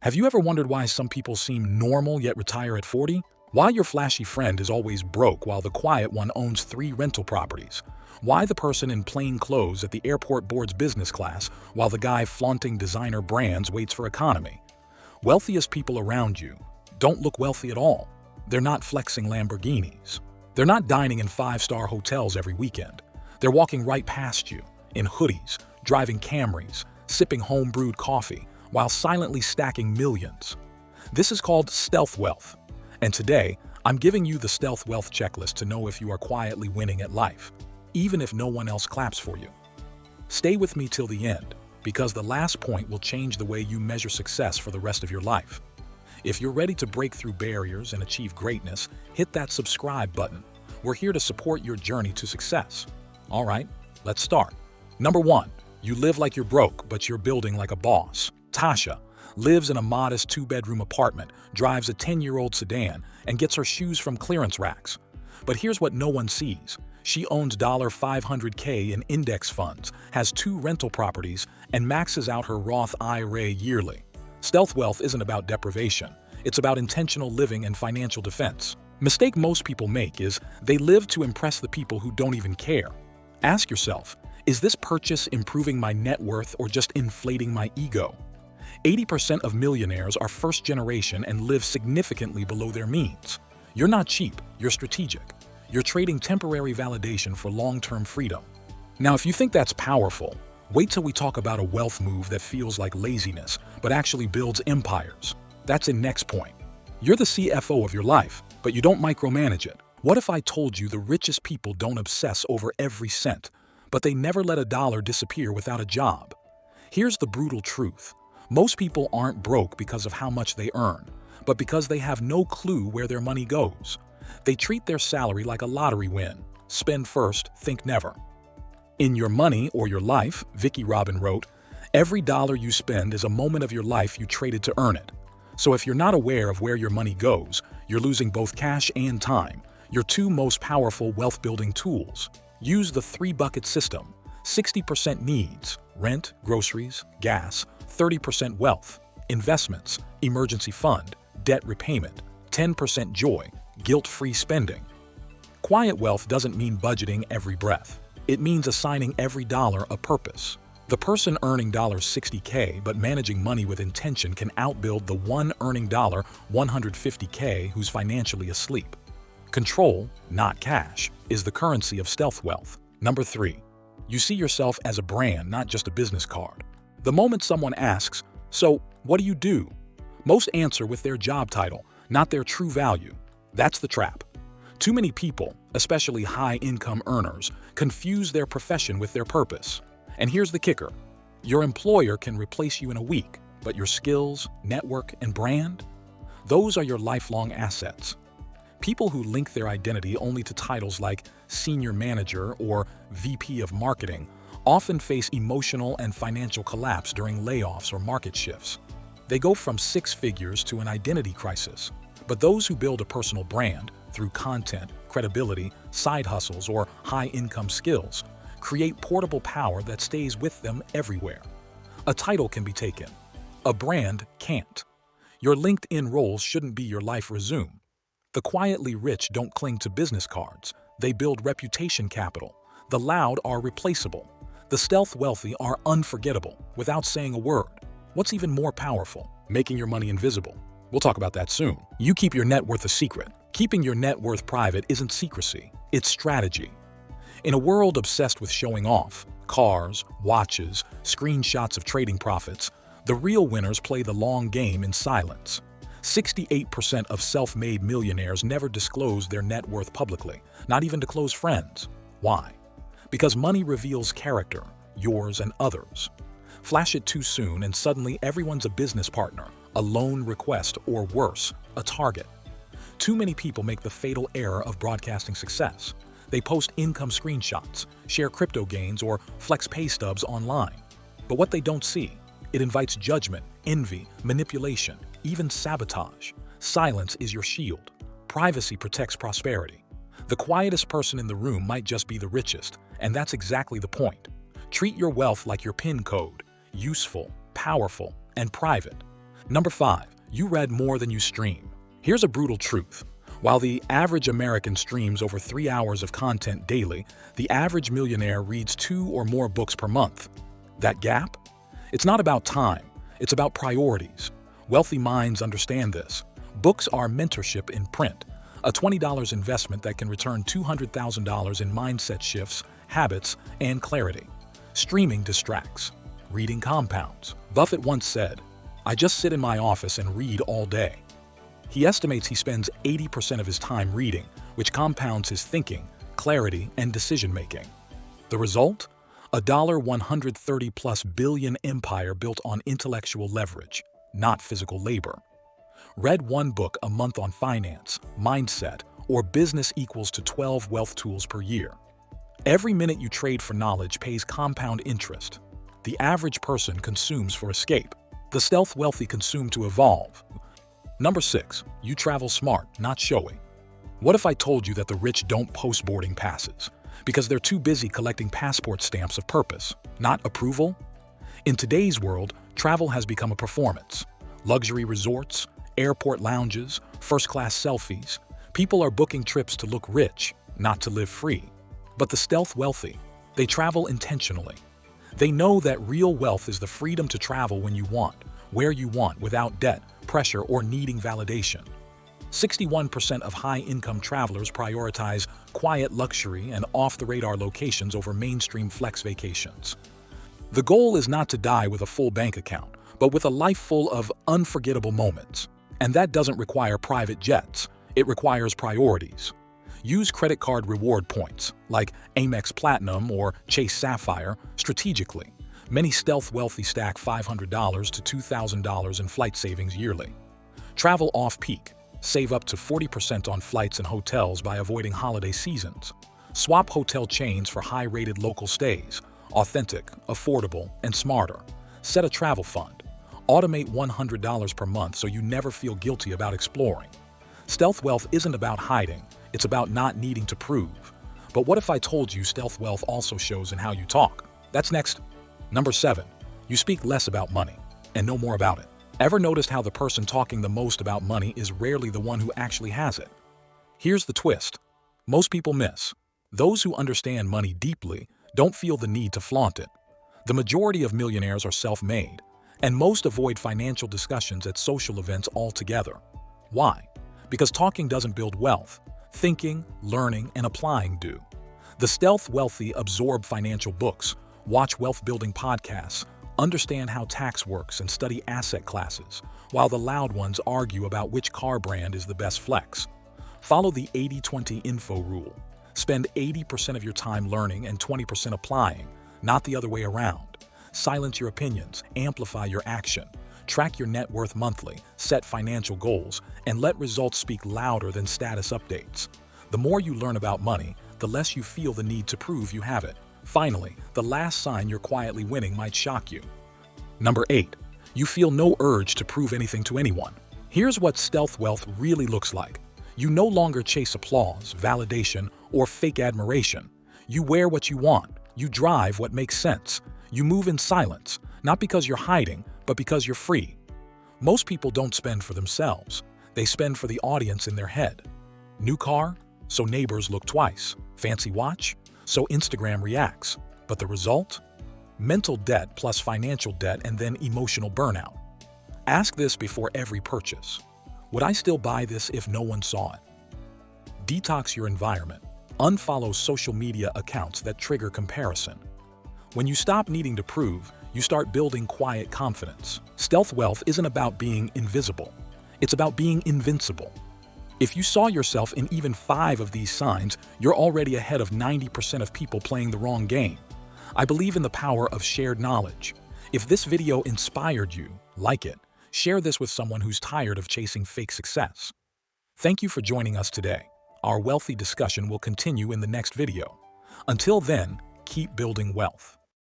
Have you ever wondered why some people seem normal yet retire at 40? Why your flashy friend is always broke while the quiet one owns 3 rental properties? Why the person in plain clothes at the airport boards business class while the guy flaunting designer brands waits for economy? Wealthiest people around you don't look wealthy at all. They're not flexing Lamborghinis. They're not dining in 5-star hotels every weekend. They're walking right past you in hoodies, driving Camrys, sipping home-brewed coffee, while silently stacking millions. This is called stealth wealth. And today, I'm giving you the stealth wealth checklist to know if you are quietly winning at life, even if no one else claps for you. Stay with me till the end, because the last point will change the way you measure success for the rest of your life. If you're ready to break through barriers and achieve greatness, hit that subscribe button. We're here to support your journey to success. All right, let's start. Number 1, you live like you're broke, but you're building like a boss. Tasha lives in a modest 2-bedroom apartment, drives a 10-year-old sedan, and gets her shoes from clearance racks. But here's what no one sees. She owns $500K in index funds, has 2 rental properties, and maxes out her Roth IRA yearly. Stealth wealth isn't about deprivation. It's about intentional living and financial defense. Mistake most people make is they live to impress the people who don't even care. Ask yourself, is this purchase improving my net worth or just inflating my ego? 80% of millionaires are first generation and live significantly below their means. You're not cheap, you're strategic. You're trading temporary validation for long-term freedom. Now, if you think that's powerful, wait till we talk about a wealth move that feels like laziness, but actually builds empires. That's in next point. You're the CFO of your life, but you don't micromanage it. What if I told you the richest people don't obsess over every cent, but they never let a dollar disappear without a job? Here's the brutal truth. Most people aren't broke because of how much they earn, but because they have no clue where their money goes. They treat their salary like a lottery win. Spend first, think never. In Your Money or Your Life, Vicki Robin wrote, "Every dollar you spend is a moment of your life you traded to earn it." So if you're not aware of where your money goes, you're losing both cash and time, your 2 most powerful wealth-building tools. Use the 3-bucket system. 60% needs, rent, groceries, gas. 30% wealth, investments, emergency fund, debt repayment. 10% joy, guilt-free spending. Quiet wealth doesn't mean budgeting every breath. It means assigning every dollar a purpose. The person earning $60K but managing money with intention can outbuild the one earning $150K who's financially asleep. Control, not cash, is the currency of stealth wealth. Number 3, you see yourself as a brand, not just a business card. The moment someone asks, "So, what do you do?" most answer with their job title, not their true value. That's the trap. Too many people, especially high-income earners, confuse their profession with their purpose. And here's the kicker. Your employer can replace you in a week, but your skills, network, and brand? Those are your lifelong assets. People who link their identity only to titles like senior manager or VP of marketing often face emotional and financial collapse during layoffs or market shifts. They go from 6 figures to an identity crisis. But those who build a personal brand through content, credibility, side hustles, or high-income skills create portable power that stays with them everywhere. A title can be taken. A brand can't. Your LinkedIn roles shouldn't be your life resume. The quietly rich don't cling to business cards. They build reputation capital. The loud are replaceable. The stealth wealthy are unforgettable without saying a word. What's even more powerful? Making your money invisible. We'll talk about that soon. You keep your net worth a secret. Keeping your net worth private isn't secrecy, it's strategy. In a world obsessed with showing off, cars, watches, screenshots of trading profits, the real winners play the long game in silence. 68% of self-made millionaires never disclose their net worth publicly, not even to close friends. Why? Because money reveals character, yours and others. Flash it too soon and suddenly everyone's a business partner, a loan request, or worse, a target. Too many people make the fatal error of broadcasting success. They post income screenshots, share crypto gains, or flex pay stubs online. But what they don't see, it invites judgment, envy, manipulation, even sabotage. Silence is your shield. Privacy protects prosperity. The quietest person in the room might just be the richest, and that's exactly the point. Treat your wealth like your PIN code, useful, powerful, and private. Number 5. You read more than you stream. Here's a brutal truth. While the average American streams over 3 hours of content daily, the average millionaire reads 2 or more books per month. That gap? It's not about time, it's about priorities. Wealthy minds understand this. Books are mentorship in print, a $20 investment that can return $200,000 in mindset shifts, habits, and clarity. Streaming distracts. Reading compounds. Buffett once said, "I just sit in my office and read all day." He estimates he spends 80% of his time reading, which compounds his thinking, clarity, and decision-making. The result? A $130+ billion empire built on intellectual leverage, not physical labor. Read one book a month on finance, mindset, or business equals to 12 wealth tools per year. Every minute you trade for knowledge pays compound interest. The average person consumes for escape. The stealth wealthy consume to evolve. Number 6. You travel smart, not showy. What if I told you that the rich don't post boarding passes? Because they're too busy collecting passport stamps of purpose, not approval? In today's world, travel has become a performance. Luxury resorts, airport lounges, first-class selfies. People are booking trips to look rich, not to live free. But the stealth wealthy, they travel intentionally. They know that real wealth is the freedom to travel when you want, where you want, without debt, pressure, or needing validation. 61% of high-income travelers prioritize quiet luxury and off-the-radar locations over mainstream flex vacations. The goal is not to die with a full bank account, but with a life full of unforgettable moments. And that doesn't require private jets, it requires priorities. Use credit card reward points, like Amex Platinum or Chase Sapphire, strategically. Many stealth wealthy stack $500 to $2,000 in flight savings yearly. Travel off-peak. Save up to 40% on flights and hotels by avoiding holiday seasons. Swap hotel chains for high-rated local stays. Authentic, affordable, and smarter. Set a travel fund. Automate $100 per month so you never feel guilty about exploring. Stealth wealth isn't about hiding, it's about not needing to prove. But what if I told you stealth wealth also shows in how you talk? That's next. Number 7. You speak less about money and know more about it. Ever noticed how the person talking the most about money is rarely the one who actually has it? Here's the twist. Most people miss. Those who understand money deeply don't feel the need to flaunt it. The majority of millionaires are self-made, and most avoid financial discussions at social events altogether. Why? Because talking doesn't build wealth. Thinking, learning, and applying do. The stealth wealthy absorb financial books, watch wealth-building podcasts, understand how tax works, and study asset classes, while the loud ones argue about which car brand is the best flex. Follow the 80-20 info rule. Spend 80% of your time learning and 20% applying, not the other way around. Silence your opinions, amplify your action. Track your net worth monthly, set financial goals, and let results speak louder than status updates. The more you learn about money, the less you feel the need to prove you have it. Finally, the last sign you're quietly winning might shock you. Number 8. You feel no urge to prove anything to anyone. Here's what stealth wealth really looks like. You no longer chase applause, validation, or fake admiration. You wear what you want. You drive what makes sense. You move in silence, not because you're hiding, but because you're free. Most people don't spend for themselves. They spend for the audience in their head. New car? So neighbors look twice. Fancy watch? So Instagram reacts. But the result? Mental debt plus financial debt and then emotional burnout. Ask this before every purchase. Would I still buy this if no one saw it? Detox your environment. Unfollow social media accounts that trigger comparison. When you stop needing to prove, you start building quiet confidence. Stealth wealth isn't about being invisible. It's about being invincible. If you saw yourself in even 5 of these signs, you're already ahead of 90% of people playing the wrong game. I believe in the power of shared knowledge. If this video inspired you, like it. Share this with someone who's tired of chasing fake success. Thank you for joining us today. Our wealthy discussion will continue in the next video. Until then, keep building wealth.